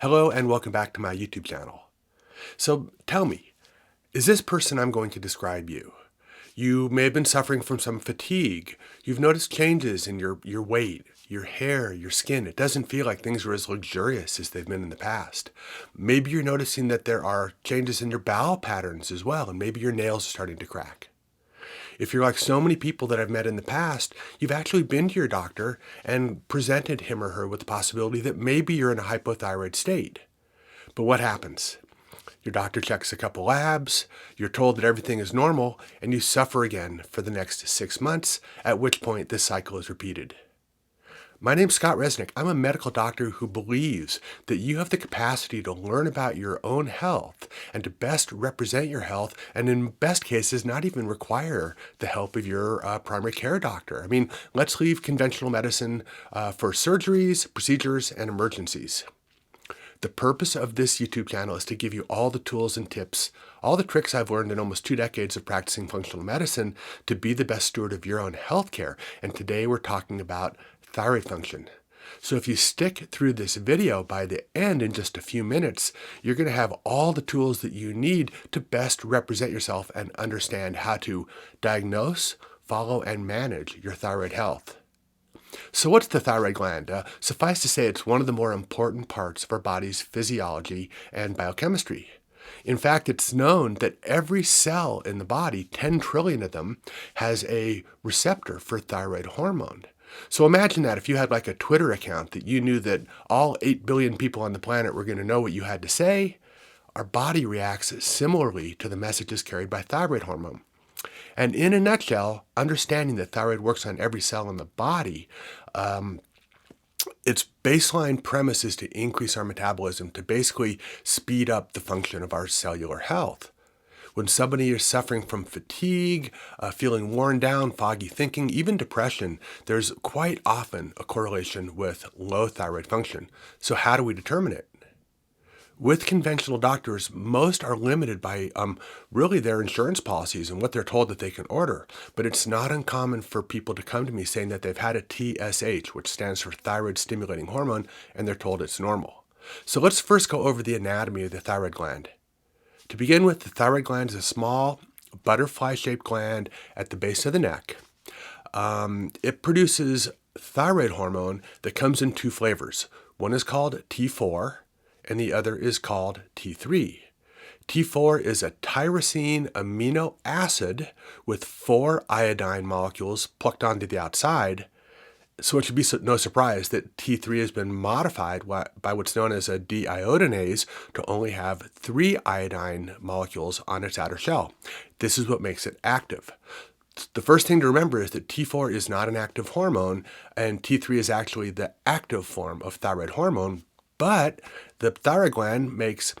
Hello and welcome back to my YouTube channel. So tell me, is this person I'm going to describe you? You may have been suffering from some fatigue. You've noticed changes in your weight, your hair, your skin. It doesn't feel like things are as luxurious as they've been in the past. Maybe you're noticing that there are changes in your bowel patterns as well, and maybe your nails are starting to crack. If you're like so many people that I've met in the past, you've actually been to your doctor and presented him or her with the possibility that maybe you're in a hypothyroid state. But what happens? Your doctor checks a couple labs, you're told that everything is normal, and you suffer again for the next 6 months, at which point this cycle is repeated. My name's Scott Resnick. I'm a medical doctor who believes that you have the capacity to learn about your own health and to best represent your health, and in best cases, not even require the help of your primary care doctor. I mean, let's leave conventional medicine for surgeries, procedures, and emergencies. The purpose of this YouTube channel is to give you all the tools and tips, all the tricks I've learned in almost 2 decades of practicing functional medicine to be the best steward of your own healthcare. And today we're talking about thyroid function. So if you stick through this video, by the end in just a few minutes, you're going to have all the tools that you need to best represent yourself and understand how to diagnose, follow, and manage your thyroid health. So what's the thyroid gland? Suffice to say, it's one of the more important parts of our body's physiology and biochemistry. In fact, it's known that every cell in the body, 10 trillion of them, has a receptor for thyroid hormone. So imagine that if you had like a Twitter account that you knew that all 8 billion people on the planet were going to know what you had to say. Our body reacts similarly to the messages carried by thyroid hormone. And in a nutshell, understanding that thyroid works on every cell in the body, its baseline premise is to increase our metabolism, to basically speed up the function of our cellular health. When somebody is suffering from fatigue, feeling worn down, foggy thinking, even depression, there's quite often a correlation with low thyroid function. So how do we determine it? With conventional doctors, most are limited by really their insurance policies and what they're told that they can order. But it's not uncommon for people to come to me saying that they've had a TSH, which stands for thyroid stimulating hormone, and they're told it's normal. So let's first go over the anatomy of the thyroid gland. To begin with, the thyroid gland is a small butterfly-shaped gland at the base of the neck. It produces thyroid hormone that comes in 2 flavors. One is called T4, and the other is called T3. T4 is a tyrosine amino acid with 4 iodine molecules plucked onto the outside. So it should be no surprise that T3 has been modified by what's known as a deiodinase to only have 3 iodine molecules on its outer shell. This is what makes it active. The first thing to remember is that T4 is not an active hormone, and T3 is actually the active form of thyroid hormone. But the thyroid gland makes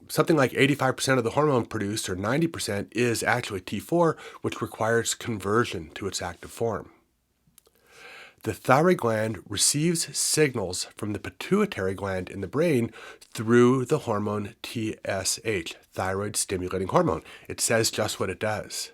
something like 85% of the hormone produced, or 90% is actually T4, which requires conversion to its active form. The thyroid gland receives signals from the pituitary gland in the brain through the hormone TSH, thyroid stimulating hormone. It says just what it does.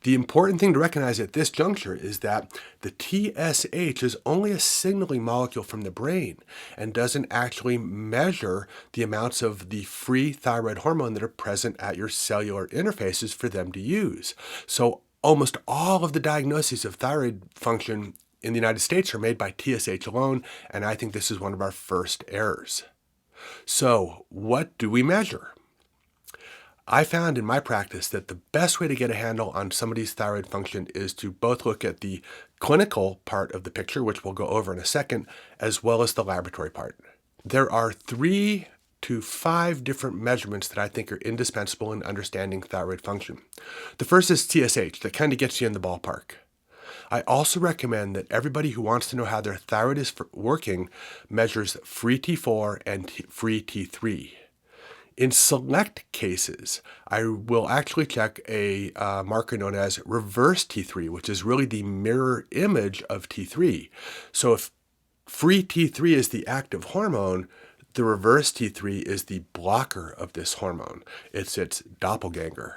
The important thing to recognize at this juncture is that the TSH is only a signaling molecule from the brain and doesn't actually measure the amounts of the free thyroid hormone that are present at your cellular interfaces for them to use. So almost all of the diagnoses of thyroid function in the United States are made by TSH alone, and I think this is one of our first errors. So what do we measure? I found in my practice that the best way to get a handle on somebody's thyroid function is to both look at the clinical part of the picture, which we'll go over in a second, as well as the laboratory part. There are 3 to 5 different measurements that I think are indispensable in understanding thyroid function. The first is TSH, that kind of gets you in the ballpark. I also recommend that everybody who wants to know how their thyroid is working measures free T4 and free T3. In select cases, I will actually check a marker known as reverse T3, which is really the mirror image of T3. So if free T3 is the active hormone, the reverse T3 is the blocker of this hormone. It's its doppelganger.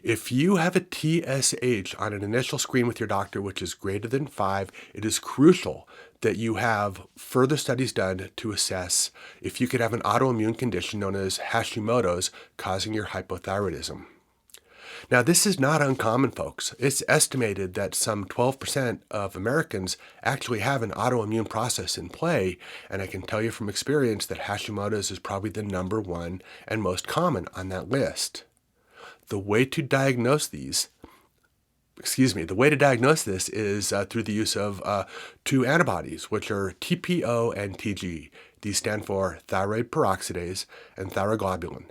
If you have a TSH on an initial screen with your doctor, which is greater than 5, it is crucial that you have further studies done to assess if you could have an autoimmune condition known as Hashimoto's causing your hypothyroidism. Now, this is not uncommon, folks. It's estimated that some 12% of Americans actually have an autoimmune process in play, and I can tell you from experience that Hashimoto's is probably the number one and most common on that list. The way to diagnose this is through the use of two antibodies, which are TPO and TG. These stand for thyroid peroxidase and thyroglobulin.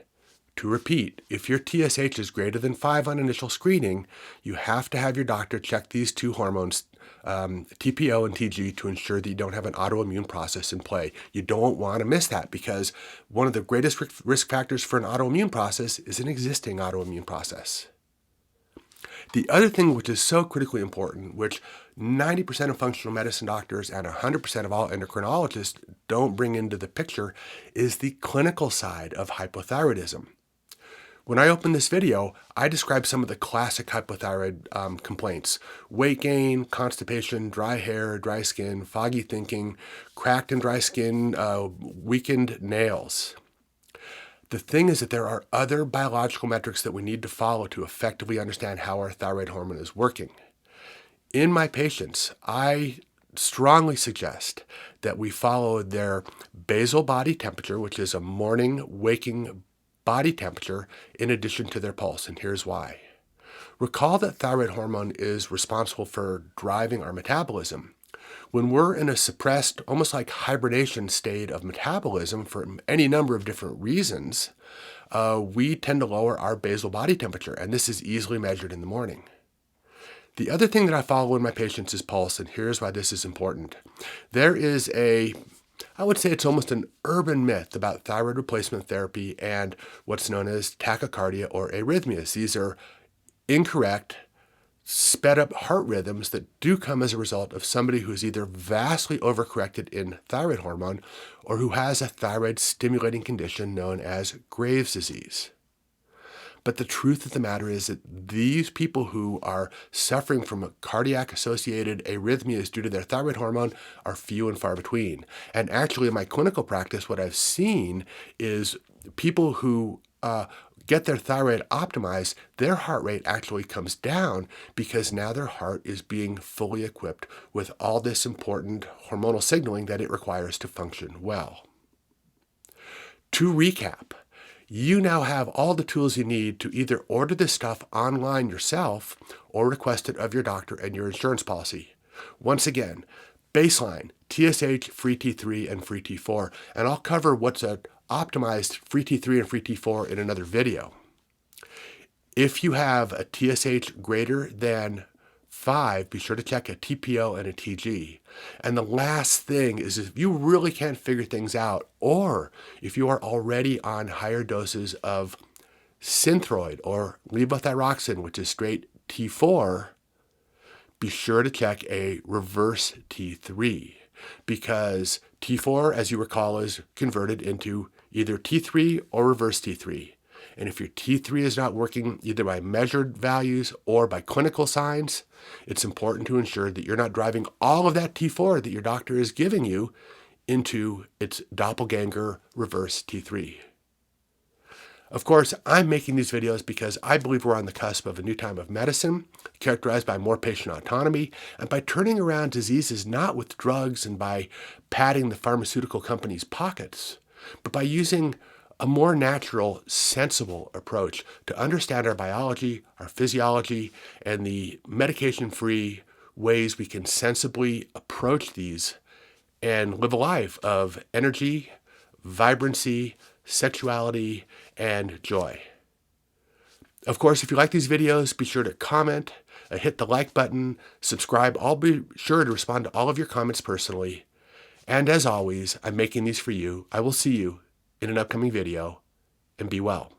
To repeat, if your TSH is greater than 5 on initial screening, you have to have your doctor check these two hormones, TPO and TG, to ensure that you don't have an autoimmune process in play. You don't want to miss that, because one of the greatest risk factors for an autoimmune process is an existing autoimmune process. The other thing which is so critically important, which 90% of functional medicine doctors and 100% of all endocrinologists don't bring into the picture, is the clinical side of hypothyroidism. When I opened this video, I described some of the classic hypothyroid complaints: weight gain, constipation, dry hair, dry skin, foggy thinking, cracked and dry skin, weakened nails. The thing is that there are other biological metrics that we need to follow to effectively understand how our thyroid hormone is working. In my patients, I strongly suggest that we follow their basal body temperature, which is a morning waking body temperature, in addition to their pulse, and here's why. Recall that thyroid hormone is responsible for driving our metabolism. When we're in a suppressed, almost like hibernation state of metabolism for any number of different reasons, we tend to lower our basal body temperature, and this is easily measured in the morning. The other thing that I follow in my patients is pulse, and here's why this is important. There is I would say it's almost an urban myth about thyroid replacement therapy and what's known as tachycardia or arrhythmias. These are incorrect, sped up heart rhythms that do come as a result of somebody who's either vastly overcorrected in thyroid hormone or who has a thyroid stimulating condition known as Graves' disease. But the truth of the matter is that these people who are suffering from cardiac-associated arrhythmias due to their thyroid hormone are few and far between. And actually, in my clinical practice, what I've seen is people who get their thyroid optimized, their heart rate actually comes down because now their heart is being fully equipped with all this important hormonal signaling that it requires to function well. To recap, you now have all the tools you need to either order this stuff online yourself or request it of your doctor and your insurance policy. Once again, baseline, TSH, free T3, and free T4, and I'll cover what's an optimized free T3 and free T4 in another video. If you have a TSH greater than 5, be sure to check a TPO and a TG. And the last thing is, if you really can't figure things out, or if you are already on higher doses of Synthroid or levothyroxine, which is straight T4, be sure to check a reverse T3, because T4, as you recall, is converted into either T3 or reverse T3. And if your T3 is not working either by measured values or by clinical signs, it's important to ensure that you're not driving all of that T4 that your doctor is giving you into its doppelganger reverse T3. Of course, I'm making these videos because I believe we're on the cusp of a new time of medicine, characterized by more patient autonomy, and by turning around diseases not with drugs and by padding the pharmaceutical companies' pockets, but by using a more natural, sensible approach to understand our biology, our physiology, and the medication-free ways we can sensibly approach these and live a life of energy, vibrancy, sexuality, and joy. Of course, if you like these videos, be sure to comment, hit the like button, subscribe. I'll be sure to respond to all of your comments personally. And as always, I'm making these for you. I will see you in an upcoming video, and be well.